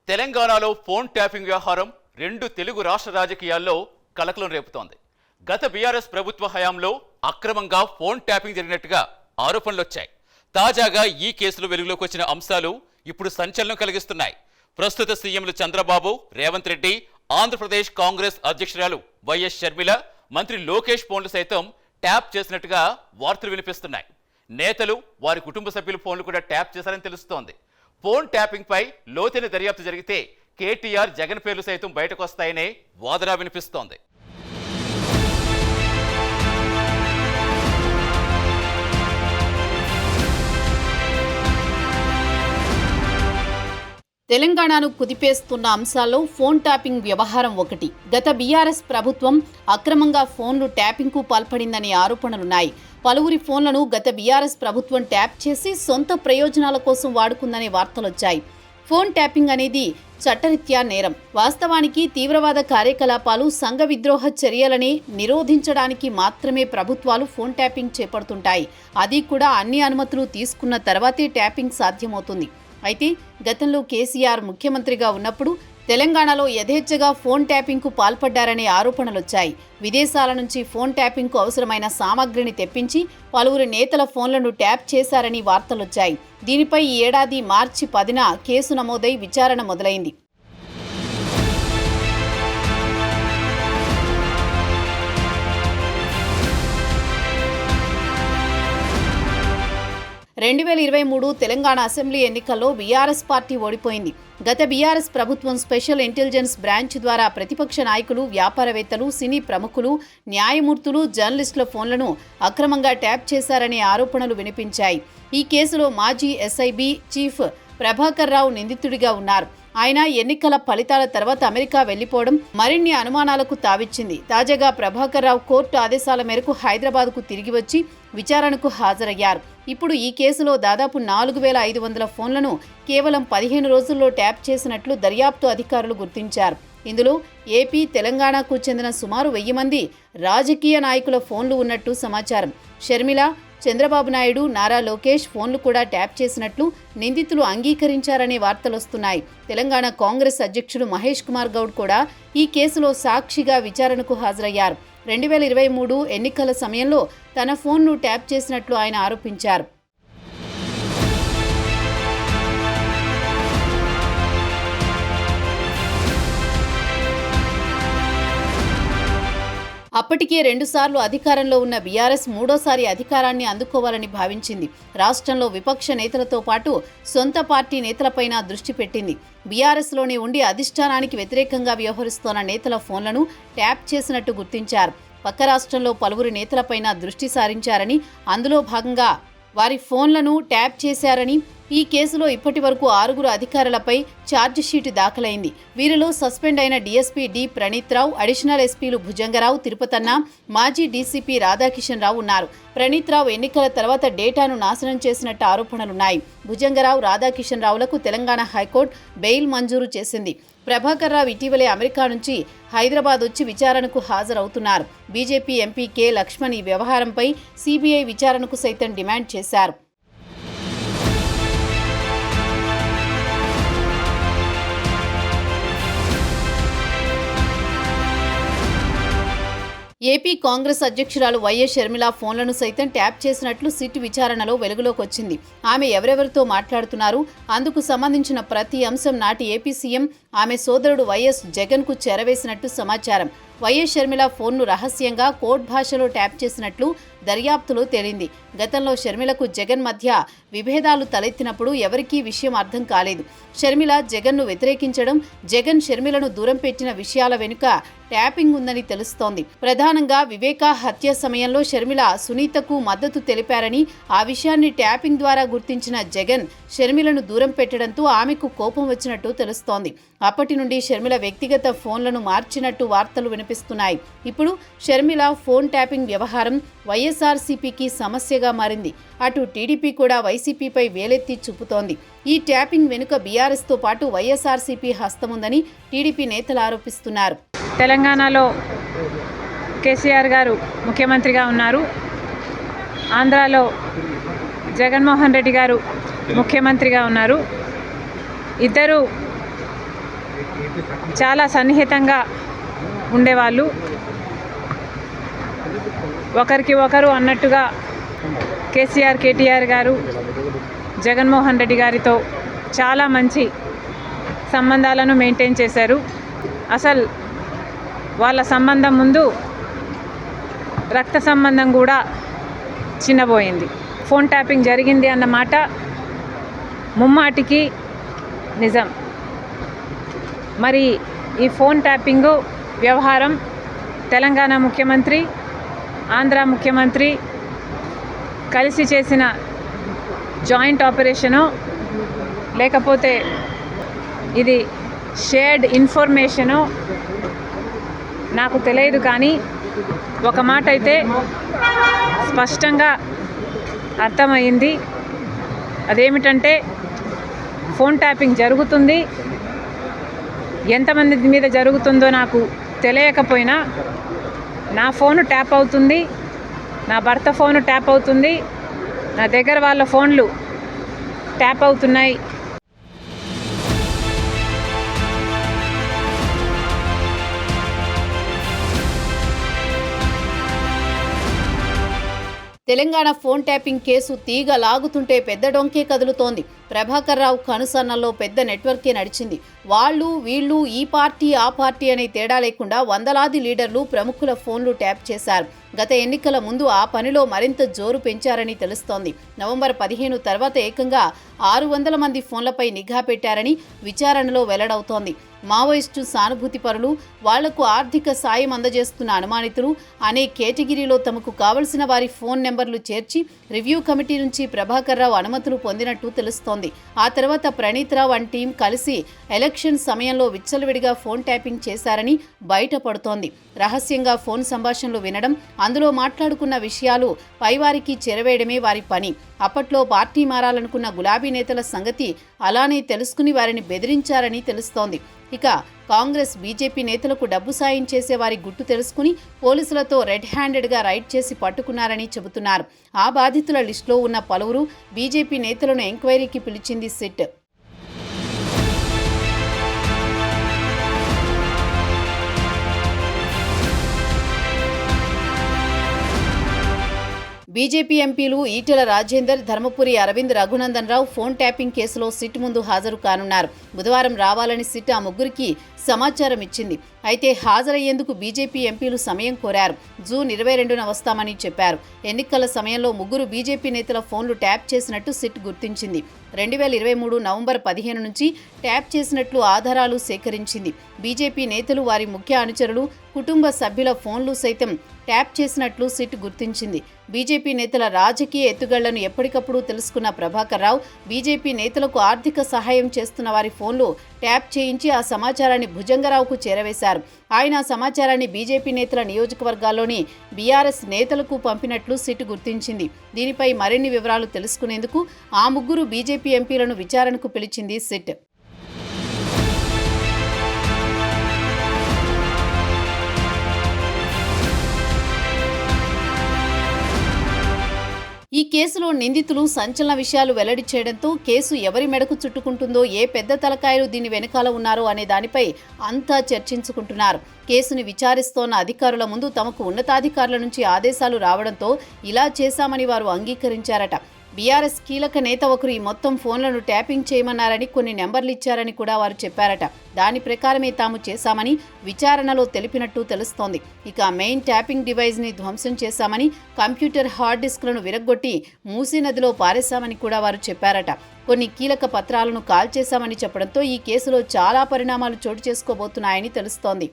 తెలంగాణలో phone tapping వ్యవహారం రెండు తెలుగు రాష్ట్ర రాజకీయాల్లో కలకలం రేపుతోంది. గత బీఆర్ఎస్ ప్రభుత్వ హయాంలో అక్రమంగా ఫోన్ ట్యాపింగ్ జరిగినట్టుగా ఆరోపణలు వచ్చాయి. తాజాగా ఈ కేసులో వెలుగులోకి వచ్చిన అంశాలు ఇప్పుడు సంచలనం కలిగిస్తున్నాయి. ప్రస్తుత సీఎంలు చంద్రబాబు, రేవంత్ రెడ్డి, ఆంధ్రప్రదేశ్ కాంగ్రెస్ అధ్యక్షురాలు వైఎస్ షర్మిల, మంత్రి లోకేష్ ఫోన్లు సైతం ట్యాప్ చేసినట్టుగా వార్తలు వినిపిస్తున్నాయి. నేతలు, వారి కుటుంబ సభ్యుల ఫోన్లు కూడా ట్యాప్ చేశారని తెలుస్తోంది. ఫోన్ ట్యాపింగ్ పై లోతైన దర్యాప్తు జరిగితే కేటీఆర్, జగన్ పేర్లు సైతం బయటకు వస్తాయనే వాదన వినిపిస్తోంది. తెలంగాణను కుదిపేస్తున్న అంశాల్లో ఫోన్ ట్యాపింగ్ వ్యవహారం ఒకటి. గత బీఆర్ఎస్ ప్రభుత్వం అక్రమంగా ఫోన్లు ట్యాపింగ్కు పాల్పడిందనే ఆరోపణలున్నాయి. పలువురి ఫోన్లను గత బీఆర్ఎస్ ప్రభుత్వం ట్యాప్ చేసి సొంత ప్రయోజనాల కోసం వాడుకుందనే వార్తలొచ్చాయి. ఫోన్ ట్యాపింగ్ అనేది చట్టరీత్యా నేరం. వాస్తవానికి తీవ్రవాద కార్యకలాపాలు, సంఘ విద్రోహ చర్యలని నిరోధించడానికి మాత్రమే ప్రభుత్వాలు ఫోన్ ట్యాపింగ్ చేపడుతుంటాయి. అది కూడా అన్ని అనుమతులు తీసుకున్న తర్వాతే ట్యాపింగ్ సాధ్యమవుతుంది. అయితే గతంలో కేసీఆర్ ముఖ్యమంత్రిగా ఉన్నప్పుడు తెలంగాణలో యథేచ్ఛగా ఫోన్ ట్యాపింగ్కు పాల్పడ్డారనే ఆరోపణలొచ్చాయి. విదేశాల నుంచి ఫోన్ ట్యాపింగ్కు అవసరమైన సామగ్రిని తెప్పించి పలువురు నేతల ఫోన్లను ట్యాప్ చేశారని వార్తలొచ్చాయి. దీనిపై ఈ ఏడాది మార్చి 10న కేసు నమోదై విచారణ మొదలైంది. 2023 తెలంగాణ అసెంబ్లీ ఎన్నికల్లో బీఆర్ఎస్ పార్టీ ఓడిపోయింది. గత బీఆర్ఎస్ ప్రభుత్వం స్పెషల్ ఇంటెలిజెన్స్ బ్రాంచ్ ద్వారా ప్రతిపక్ష నాయకులు, వ్యాపారవేత్తలు, సినీ ప్రముఖులు, న్యాయమూర్తులు, జర్నలిస్టుల ఫోన్లను అక్రమంగా ట్యాప్ చేశారనే ఆరోపణలు వినిపించాయి. ఈ కేసులో మాజీ ఎస్ఐబి చీఫ్ ప్రభాకర్ రావు నిందితుడిగా ఉన్నారు. ఆయన ఎన్నికల ఫలితాల తర్వాత అమెరికా వెళ్లిపోవడం మరిన్ని అనుమానాలకు తావిచ్చింది. తాజాగా ప్రభాకర్ రావు కోర్టు ఆదేశాల మేరకు హైదరాబాద్కు తిరిగి వచ్చి విచారణకు హాజరయ్యారు. ఇప్పుడు ఈ కేసులో దాదాపు 4500 ఫోన్లను కేవలం 15 రోజుల్లో ట్యాప్ చేసినట్లు దర్యాప్తు అధికారులు గుర్తించారు. ఇందులో ఏపీ, తెలంగాణకు చెందిన సుమారు 1000 మంది రాజకీయ నాయకుల ఫోన్లు ఉన్నట్టు సమాచారం. షర్మిల, చంద్రబాబు నాయుడు, నారా లోకేష్ ఫోన్లు కూడా ట్యాప్ చేసినట్లు నిందితులు అంగీకరించారనే వార్తలొస్తున్నాయి. తెలంగాణ కాంగ్రెస్ అధ్యక్షుడు మహేష్ కుమార్ గౌడ్ కూడా ఈ కేసులో సాక్షిగా విచారణకు హాజరయ్యారు. 2023 ఎన్నికల సమయంలో తన ఫోన్ను ట్యాప్ చేసినట్లు ఆయన ఆరోపించారు. అప్పటికే 2 సార్లు అధికారంలో ఉన్న బీఆర్ఎస్ మూడోసారి అధికారాన్ని అందుకోవాలని భావించింది. రాష్ట్రంలో విపక్ష నేతలతో పాటు సొంత పార్టీ నేతలపైన దృష్టి పెట్టింది. బీఆర్ఎస్లోనే ఉండి అధిష్టానానికి వ్యతిరేకంగా వ్యవహరిస్తోన్న నేతల ఫోన్లను ట్యాప్ చేసినట్టు గుర్తించారు. పక్క రాష్ట్రంలో పలువురు నేతలపైన దృష్టి సారించారని, అందులో భాగంగా వారి ఫోన్లను ట్యాప్ చేశారని, ఈ కేసులో ఇప్పటి వరకు 6 అధికారులపై ఛార్జిషీటు దాఖలైంది. వీరిలో సస్పెండ్ అయిన డీఎస్పీ డి ప్రణీత్ రావు, అడిషనల్ ఎస్పీలు భుజంగరావు, తిరుపతన్న, మాజీ డీసీపీ రాధాకిషన్ రావు ఉన్నారు. ప్రణీత్ రావు ఎన్నికల తర్వాత డేటాను నాశనం చేసినట్టు ఆరోపణలున్నాయి. భుజంగరావు, రాధాకిషన్ రావులకు తెలంగాణ హైకోర్టు బెయిల్ మంజూరు చేసింది. ప్రభాకర్ రావు ఇటీవలే అమెరికా నుంచి హైదరాబాద్ వచ్చి విచారణకు హాజరవుతున్నారు. బీజేపీ ఎంపీ కె లక్ష్మణ్ ఈ వ్యవహారంపై సీబీఐ విచారణకు సైతం డిమాండ్ చేశారు. ఏపీ కాంగ్రెస్ అధ్యక్షురాలు వైఎస్ షర్మిల ఫోన్లను సైతం ట్యాప్ చేసినట్లు సిట్ విచారణలో వెలుగులోకి వచ్చింది. ఆమె ఎవరెవరితో మాట్లాడుతున్నారు, అందుకు సంబంధించిన ప్రతి అంశం నాటి ఏపీ సీఎం, ఆమె సోదరుడు వైఎస్ జగన్కు చేరవేసినట్టు సమాచారం. వైఎస్ షర్మిల ఫోన్ను రహస్యంగా కోడ్ భాషలో ట్యాప్ చేసినట్లు దర్యాప్తులో తేలింది. గతంలో షర్మిలకు జగన్ మధ్య విభేదాలు తలెత్తినప్పుడు ఎవరికీ విషయం అర్థం కాలేదు. షర్మిల జగన్ను వ్యతిరేకించడం, జగన్ షర్మిలను దూరం పెట్టిన విషయాల వెనుక ట్యాపింగ్ ఉందని తెలుస్తోంది. ప్రధానంగా వివేక హత్య సమయంలో షర్మిల సునీతకు మద్దతు తెలిపారని, ఆ విషయాన్ని ట్యాపింగ్ ద్వారా గుర్తించిన జగన్ షర్మిలను దూరం పెట్టడంతో ఆమెకు కోపం వచ్చినట్టు తెలుస్తోంది. అప్పటి నుండి షర్మిల వ్యక్తిగత ఫోన్లను మార్చినట్టు వార్తలు వినిపిస్తున్నాయి. ఇప్పుడు షర్మిల ఫోన్ ట్యాపింగ్ వ్యవహారం వైఎస్ఆర్సీపీకి సమస్యగా మారింది. అటు టీడీపీ కూడా వైసీపీపై వేలెత్తి చూపుతోంది. ఈ ట్యాపింగ్ వెనుక బీఆర్ఎస్తో పాటు వైఎస్ఆర్సీపీ హస్తముందని టీడీపీ నేతలు ఆరోపిస్తున్నారు. తెలంగాణలో కేసీఆర్ గారు ముఖ్యమంత్రిగా ఉన్నారు. ఆంధ్రాలో జగన్మోహన్ రెడ్డి గారు ముఖ్యమంత్రిగా ఉన్నారు. ఇద్దరు చాలా సన్నిహితంగా ఉండేవాళ్ళు. ఒకరికి ఒకరు అన్నట్టుగా కేసీఆర్, కేటీఆర్ గారు జగన్మోహన్ రెడ్డి గారితో చాలా మంచి సంబంధాలను మెయింటైన్ చేశారు. అసలు వాళ్ళ సంబంధం ముందు రక్త సంబంధం కూడా చిన్నబోయింది. ఫోన్ ట్యాపింగ్ జరిగింది అన్నమాట ముమ్మాటికి నిజం. మరి ఈ ఫోన్ ట్యాపింగు వ్యవహారం తెలంగాణ ముఖ్యమంత్రి, ఆంధ్ర ముఖ్యమంత్రి కలిసి చేసిన జాయింట్ ఆపరేషను, లేకపోతే ఇది షేర్డ్ ఇన్ఫర్మేషను నాకు తెలియదు. కానీ ఒక మాట అయితే స్పష్టంగా అర్థమైంది. అదేమిటంటే ఫోన్ ట్యాపింగ్ జరుగుతుంది. ఎంతమంది మీద జరుగుతుందో నాకు తెలియకపోయినా నా ఫోను ట్యాప్ అవుతుంది, నా భర్త ఫోను ట్యాప్ అవుతుంది, నా దగ్గర వాళ్ళ ఫోన్లు ట్యాప్ అవుతున్నాయి. తెలంగాణ ఫోన్ ట్యాపింగ్ కేసు తీగ లాగుతుంటే పెద్ద డొంకే కదులుతోంది. ప్రభాకర్ రావు కనుసన్నల్లో పెద్ద నెట్వర్కే నడిచింది. వాళ్ళు వీళ్ళు ఈ పార్టీ ఆ పార్టీ అనే తేడా లేకుండా వందలాది లీడర్లు, ప్రముఖుల ఫోన్లు ట్యాప్ చేశారు. గత ఎన్నికల ముందు ఆ పనిలో మరింత జోరు పెంచారని తెలుస్తోంది. నవంబర్ 15 తర్వాత ఏకంగా 600 మంది ఫోన్లపై నిఘా పెట్టారని విచారణలో వెల్లడవుతోంది. మావోయిస్టు సానుభూతి పరులు, వాళ్లకు ఆర్థిక సాయం అందజేస్తున్న అనుమానితులు అనే కేటగిరీలో తమకు కావలసిన వారి ఫోన్ నెంబర్లు చేర్చి రివ్యూ కమిటీ నుంచి ప్రభాకర్ రావు అనుమతులు పొందినట్టు తెలుస్తోంది. ఆ తర్వాత ప్రణీత్ రావు అండ్ టీం కలిసి ఎలక్షన్ సమయంలో విచ్చలవిడిగా ఫోన్ ట్యాపింగ్ చేశారని బయటపడుతోంది. రహస్యంగా ఫోన్ సంభాషణలు వినడం, అందులో మాట్లాడుకున్న విషయాలు పైవారికి చేరవేయడమే వారి పని. అప్పట్లో పార్టీ మారాలనుకున్న గులాబీ నేతల సంగతి అలానే తెలుసుకుని వారిని బెదిరించారని తెలుస్తోంది. ఇక కాంగ్రెస్, బీజేపీ నేతలకు డబ్బు సాయం చేసే వారి గుట్టు తెలుసుకుని పోలీసులతో రెడ్ హ్యాండెడ్గా రైడ్ చేసి పట్టుకున్నారని చెబుతున్నారు. ఆ బాధితుల లిస్టులో ఉన్న పలువురు బీజేపీ నేతలను ఎంక్వైరీకి పిలిచింది సిట్. బీజేపీ ఎంపీలు ఈటెల రాజేందర్, ధర్మపురి అరవింద్, రఘునందన్ రావు ఫోన్ ట్యాపింగ్ కేసులో సిట్ ముందు హాజరు కానున్నారు. బుధవారం రావాలని సిట్ ఆ ముగ్గురికి సమాచారం ఇచ్చింది. అయితే హాజరయ్యేందుకు బీజేపీ ఎంపీలు సమయం కోరారు. జూన్ 22న వస్తామని చెప్పారు. ఎన్నికల సమయంలో ముగ్గురు బీజేపీ నేతల ఫోన్లు ట్యాప్ చేసినట్టు సిట్ గుర్తించింది. 2023 నవంబర్ 15 నుంచి ట్యాప్ చేసినట్లు ఆధారాలు సేకరించింది. బీజేపీ నేతలు, వారి ముఖ్య అనుచరులు, కుటుంబ సభ్యుల ఫోన్లు సైతం ట్యాప్ చేసినట్లు సిట్ గుర్తించింది. బీజేపీ నేతల రాజకీయ ఎత్తుగళ్లను ఎప్పటికప్పుడు తెలుసుకున్న ప్రభాకర్ రావు బీజేపీ నేతలకు ఆర్థిక సహాయం చేస్తున్న వారి ఫోన్లు ట్యాప్ చేయించి ఆ సమాచారాన్ని భుజంగరావుకు చేరవేశారు. ఆయన ఆ సమాచారాన్ని బీజేపీ నేతల నియోజకవర్గాల్లోని బీఆర్ఎస్ నేతలకు పంపినట్లు సిట్ గుర్తించింది. దీనిపై మరిన్ని వివరాలు తెలుసుకునేందుకు ఆ ముగ్గురు బీజేపీ ఎంపీలను విచారణకు పిలిచింది సిట్. ఈ కేసులో నిందితులు సంచలన విషయాలు వెల్లడి చేయడంతో కేసు ఎవరి మెడకు చుట్టుకుంటుందో, ఏ పెద్ద తలకాయలు దీని వెనకాల ఉన్నారో అనే దానిపై అంతా చర్చించుకుంటున్నారు. కేసుని విచారిస్తోన్న అధికారుల ముందు తమకు ఉన్నతాధికారుల నుంచి ఆదేశాలు రావడంతో ఇలా చేశామని వారు అంగీకరించారట. బీఆర్ఎస్ కీలక నేత ఒకరు ఈ మొత్తం ఫోన్లను ట్యాపింగ్ చేయమన్నారని, కొన్ని నెంబర్లు ఇచ్చారని కూడా వారు చెప్పారట. దాని ప్రకారమే తాము చేశామని విచారణలో తెలిపినట్టు తెలుస్తోంది. ఇక మెయిన్ ట్యాపింగ్ డివైస్ని ధ్వంసం చేశామని, కంప్యూటర్ హార్డ్ డిస్క్లను విరగ్గొట్టి మూసీ నదిలో పారేశామని కూడా వారు చెప్పారట. కొన్ని కీలక పత్రాలను కాల్చేశామని చెప్పడంతో ఈ కేసులో చాలా పరిణామాలు చోటు చేసుకోబోతున్నాయని తెలుస్తోంది.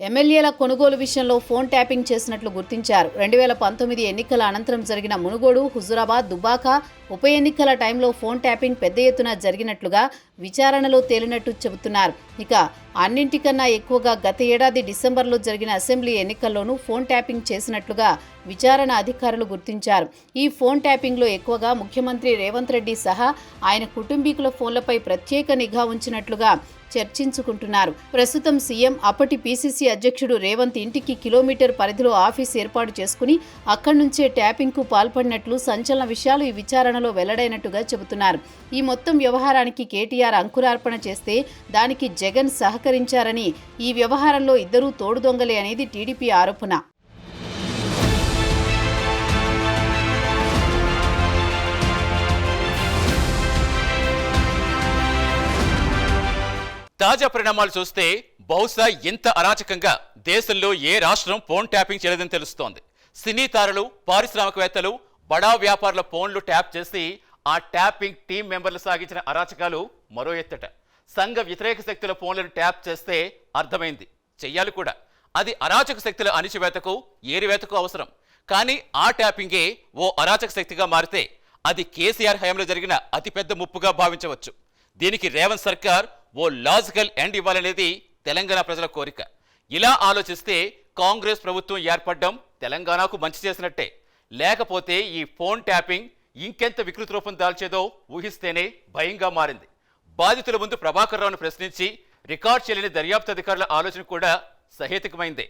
ఎమ్మెల్యేల కొనుగోలు విషయంలో ఫోన్ ట్యాపింగ్ చేసినట్లు గుర్తించారు. 2019 ఎన్నికల అనంతరం జరిగిన మునుగోడు, హుజురాబాద్, దుబ్బాక ఉప ఎన్నికల టైంలో ఫోన్ ట్యాపింగ్ పెద్ద ఎత్తున జరిగినట్లుగా విచారణలో తేలినట్టు చెబుతున్నారు. ఇక అన్నింటికన్నా ఎక్కువగా గత ఏడాది డిసెంబర్లో జరిగిన అసెంబ్లీ ఎన్నికల్లోనూ ఫోన్ ట్యాపింగ్ చేసినట్లుగా విచారణ అధికారులు గుర్తించారు. ఈ ఫోన్ ట్యాపింగ్లో ఎక్కువగా ముఖ్యమంత్రి రేవంత్ రెడ్డి సహా ఆయన కుటుంబీకుల ఫోన్లపై ప్రత్యేక నిఘా ఉంచినట్లుగా చర్చించుకుంటున్నారు. ప్రస్తుతం సీఎం అప్పటి పీసీసీ అధ్యక్షుడు రేవంత్ ఇంటికి కిలోమీటర్ పరిధిలో ఆఫీస్ ఏర్పాటు చేసుకుని అక్కడి నుంచే ట్యాపింగ్కు పాల్పడినట్లు సంచలన విషయాలు ఈ విచారణలో వెల్లడైనట్టుగా చెబుతున్నారు. ఈ మొత్తం వ్యవహారానికి కేటీఆర్ అంకురార్పణ చేస్తే దానికి జగన్ సహకరించారని, ఈ వ్యవహారంలో ఇద్దరూ తోడు దొంగలే అనేది టీడీపీ ఆరోపణ. తాజా పరిణామాలు చూస్తే బహుశా ఇంత అరాచకంగా దేశంలో ఏ రాష్ట్రం ఫోన్ ట్యాపింగ్ చేయలేదని తెలుస్తోంది. సినీ తారలు, పారిశ్రామికవేత్తలు, బడా వ్యాపారుల ఫోన్లు ట్యాప్ చేసి ఆ ట్యాపింగ్ టీం మెంబర్లు సాగించిన అరాచకాలు మరో ఎత్తట. సంఘ వ్యతిరేక శక్తుల ఫోన్లను ట్యాప్ చేస్తే అర్థమైంది, చెయ్యాలి కూడా. అది అరాచక శక్తుల అణిచివేతకు, ఏరివేతకు అవసరం. కానీ ఆ ట్యాపింగే ఓ అరాచక శక్తిగా మారితే అది కేసీఆర్ హయాంలో జరిగిన అతిపెద్ద ముప్పుగా భావించవచ్చు. దీనికి రేవంత్ సర్కార్ ఓ లాజికల్ ఎండ్ ఇవ్వాలనేది తెలంగాణ ప్రజల కోరిక. ఇలా ఆలోచిస్తే కాంగ్రెస్ ప్రభుత్వం ఏర్పడడం తెలంగాణకు మంచి చేసినట్టే. లేకపోతే ఈ ఫోన్ ట్యాపింగ్ ఇంకెంత వికృత రూపం దాల్చేదో ఊహిస్తేనే భయంగా మారింది. బాధితుల ముందు ప్రభాకర్ రావును ప్రశ్నించి రికార్డ్ చేయలేని దర్యాప్తు అధికారుల ఆలోచన కూడా సహేతుకమైందే.